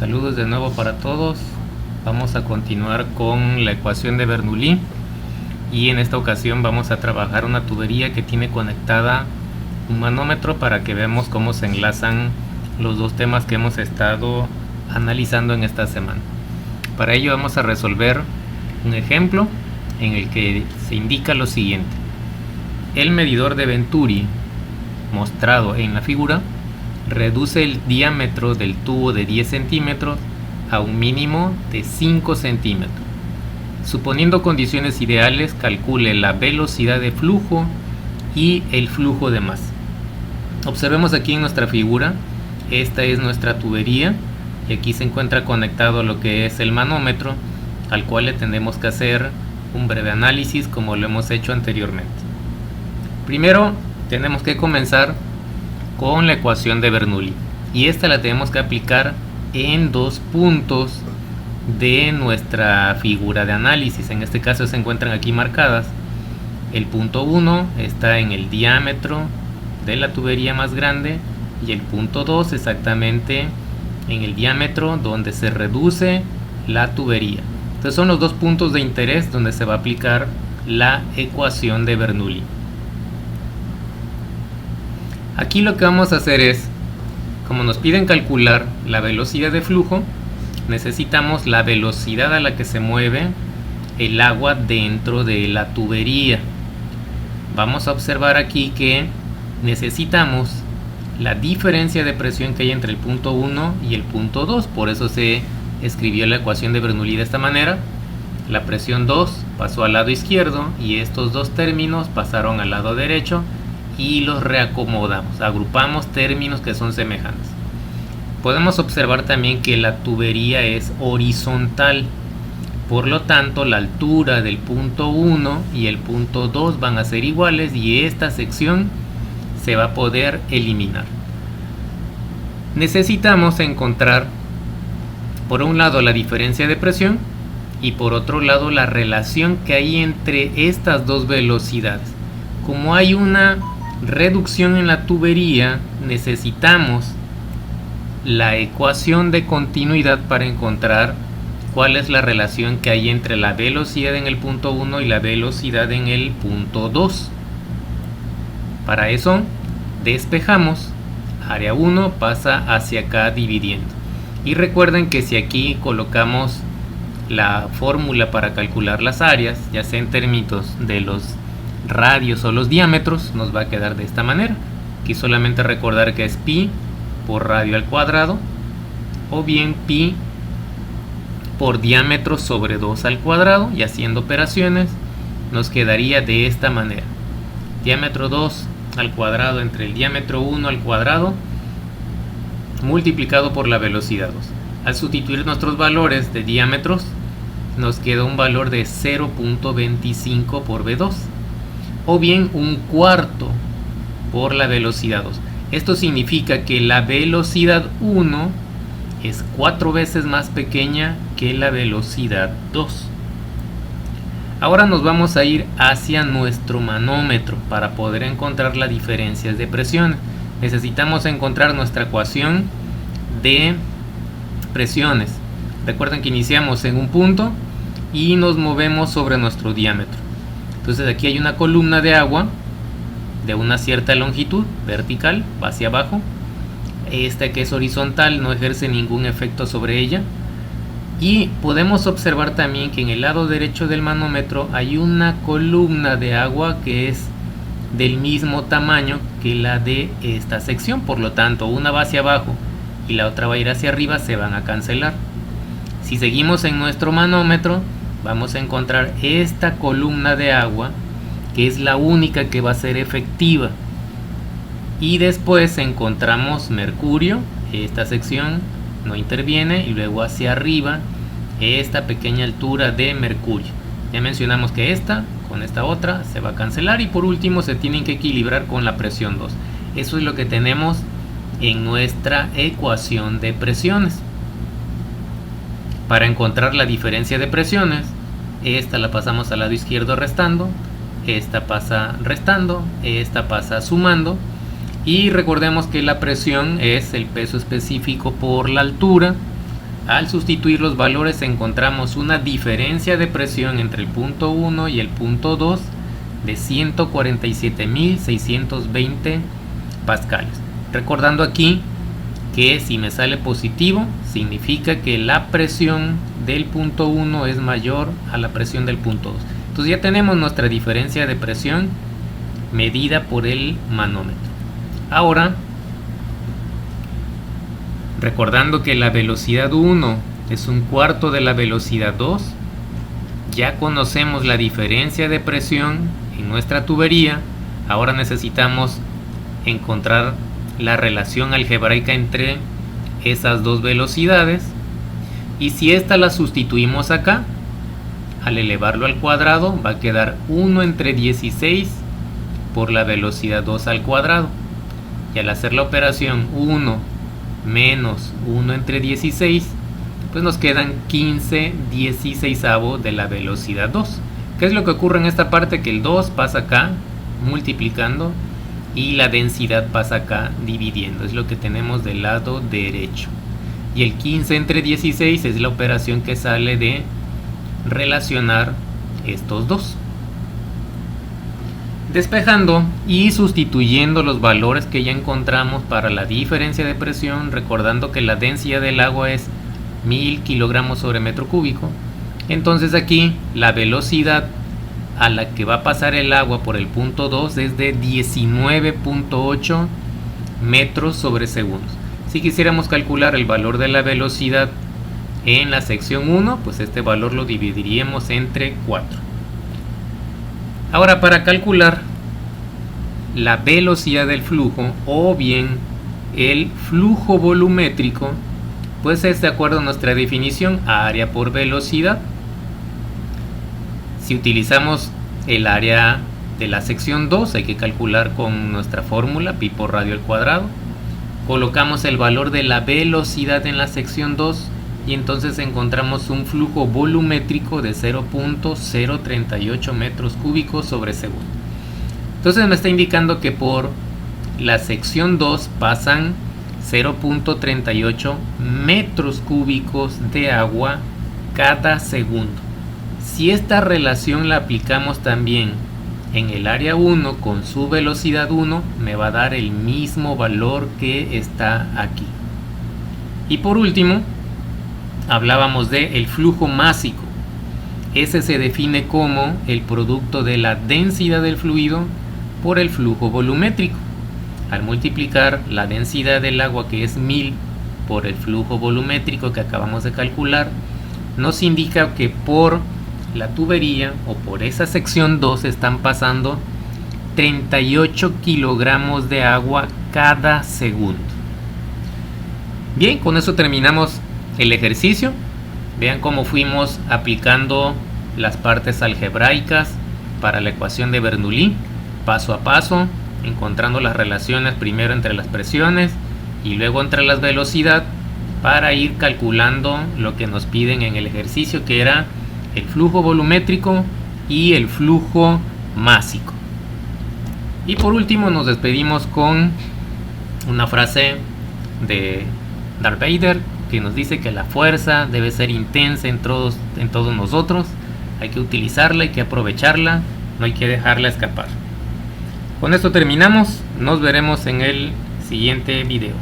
Saludos de nuevo para todos. Vamos a continuar con la ecuación de Bernoulli y en esta ocasión vamos a trabajar una tubería que tiene conectada un manómetro para que veamos cómo se enlazan los dos temas que hemos estado analizando en esta semana. Para ello vamos a resolver un ejemplo en el que se indica lo siguiente. El medidor de Venturi mostrado en la figura reduce el diámetro del tubo de 10 centímetros a un mínimo de 5 centímetros. Suponiendo condiciones ideales, calcule la velocidad de flujo y el flujo de masa. Observemos aquí en nuestra figura, esta es nuestra tubería y aquí se encuentra conectado lo que es el manómetro, al cual le tendremos que hacer un breve análisis como lo hemos hecho anteriormente. Primero tenemos que comenzar con la ecuación de Bernoulli y esta la tenemos que aplicar en dos puntos de nuestra figura de análisis. En este caso se encuentran aquí marcadas. El punto 1 está en el diámetro de la tubería más grande y el punto 2 exactamente en el diámetro donde se reduce la tubería. Entonces son los dos puntos de interés donde se va a aplicar la ecuación de Bernoulli. Aquí lo que vamos a hacer es, como nos piden calcular la velocidad de flujo, necesitamos la velocidad a la que se mueve el agua dentro de la tubería. Vamos a observar aquí que necesitamos la diferencia de presión que hay entre el punto 1 y el punto 2. Por eso se escribió la ecuación de Bernoulli de esta manera. La presión 2 pasó al lado izquierdo y estos dos términos pasaron al lado derecho y los reacomodamos, agrupamos términos que son semejantes. Podemos observar también que la tubería es horizontal, por lo tanto la altura del punto 1 y el punto 2 van a ser iguales y esta sección se va a poder eliminar. Necesitamos encontrar por un lado la diferencia de presión y por otro lado la relación que hay entre estas dos velocidades. Como hay una reducción en la tubería, necesitamos la ecuación de continuidad para encontrar cuál es la relación que hay entre la velocidad en el punto 1 y la velocidad en el punto 2. Para eso despejamos, área 1 pasa hacia acá dividiendo. Y recuerden que si aquí colocamos la fórmula para calcular las áreas, ya sea en términos de los radios o los diámetros, nos va a quedar de esta manera. Aquí solamente recordar que es pi por radio al cuadrado o bien pi por diámetro sobre 2 al cuadrado, y haciendo operaciones nos quedaría de esta manera: diámetro 2 al cuadrado entre el diámetro 1 al cuadrado multiplicado por la velocidad 2. Al sustituir nuestros valores de diámetros nos queda un valor de 0.25 por V2 o bien un cuarto por la velocidad 2. Esto significa que la velocidad 1 es 4 veces más pequeña que la velocidad 2. Ahora nos vamos a ir hacia nuestro manómetro para poder encontrar las diferencias de presión. Necesitamos encontrar nuestra ecuación de presiones. Recuerden que iniciamos en un punto y nos movemos sobre nuestro diámetro. Entonces aquí hay una columna de agua de una cierta longitud vertical, va hacia abajo. Esta que es horizontal no ejerce ningún efecto sobre ella. Y podemos observar también que en el lado derecho del manómetro hay una columna de agua que es del mismo tamaño que la de esta sección. Por lo tanto, una va hacia abajo y la otra va a ir hacia arriba, se van a cancelar. Si seguimos en nuestro manómetro, vamos a encontrar esta columna de agua que es la única que va a ser efectiva. Y después encontramos mercurio, esta sección no interviene, y luego hacia arriba esta pequeña altura de mercurio. Ya mencionamos que esta con esta otra se va a cancelar y por último se tienen que equilibrar con la presión 2. Eso es lo que tenemos en nuestra ecuación de presiones. Para encontrar la diferencia de presiones, esta la pasamos al lado izquierdo restando, esta pasa restando, esta pasa sumando, y recordemos que la presión es el peso específico por la altura Al sustituir los valores encontramos una diferencia de presión entre el punto 1 y el punto 2 de 147.620 pascales. Recordando aquí que si me sale positivo significa que la presión del punto 1 es mayor a la presión del punto 2. Entonces ya tenemos nuestra diferencia de presión medida por el manómetro. Ahora, recordando que la velocidad 1 es un cuarto de la velocidad 2, ya conocemos la diferencia de presión en nuestra tubería. Ahora necesitamos encontrar la relación algebraica entre esas dos velocidades, y si esta la sustituimos acá, al elevarlo al cuadrado va a quedar 1 entre 16 por la velocidad 2 al cuadrado, y al hacer la operación 1 menos 1 entre 16, pues nos quedan 15/16 de la velocidad 2. ¿Qué es lo que ocurre en esta parte? Que el 2 pasa acá multiplicando y la densidad pasa acá dividiendo. Es lo que tenemos del lado derecho. Y el 15 entre 16 es la operación que sale de relacionar estos dos. Despejando y sustituyendo los valores que ya encontramos para la diferencia de presión, recordando que la densidad del agua es 1000 kilogramos sobre metro cúbico, entonces aquí la velocidad a la que va a pasar el agua por el punto 2 es de 19.8 metros sobre segundos. Si quisiéramos calcular el valor de la velocidad en la sección 1, pues este valor lo dividiríamos entre 4. Ahora, para calcular la velocidad del flujo o bien el flujo volumétrico, pues es de acuerdo a nuestra definición, área por velocidad. Si utilizamos el área de la sección 2, hay que calcular con nuestra fórmula pi por radio al cuadrado. Colocamos el valor de la velocidad en la sección 2 y entonces encontramos un flujo volumétrico de 0.038 metros cúbicos sobre segundo. Entonces me está indicando que por la sección 2 pasan 0.38 metros cúbicos de agua cada segundo. Si esta relación la aplicamos también en el área 1 con su velocidad 1, me va a dar el mismo valor que está aquí. Y por último, hablábamos de el flujo másico. Ese se define como el producto de la densidad del fluido por el flujo volumétrico. Al multiplicar la densidad del agua, que es 1000, por el flujo volumétrico que acabamos de calcular, nos indica que por la tubería o por esa sección 2 están pasando 38 kilogramos de agua cada segundo. Bien, con eso terminamos el ejercicio. Vean cómo fuimos aplicando las partes algebraicas para la ecuación de Bernoulli, paso a paso, encontrando las relaciones primero entre las presiones y luego entre las velocidades para ir calculando lo que nos piden en el ejercicio, que era el flujo volumétrico y el flujo másico. Y por último nos despedimos con una frase de Darth Vader que nos dice que la fuerza debe ser intensa en todos nosotros. Hay que utilizarla, hay que aprovecharla, no hay que dejarla escapar. Con esto terminamos, nos veremos en el siguiente video.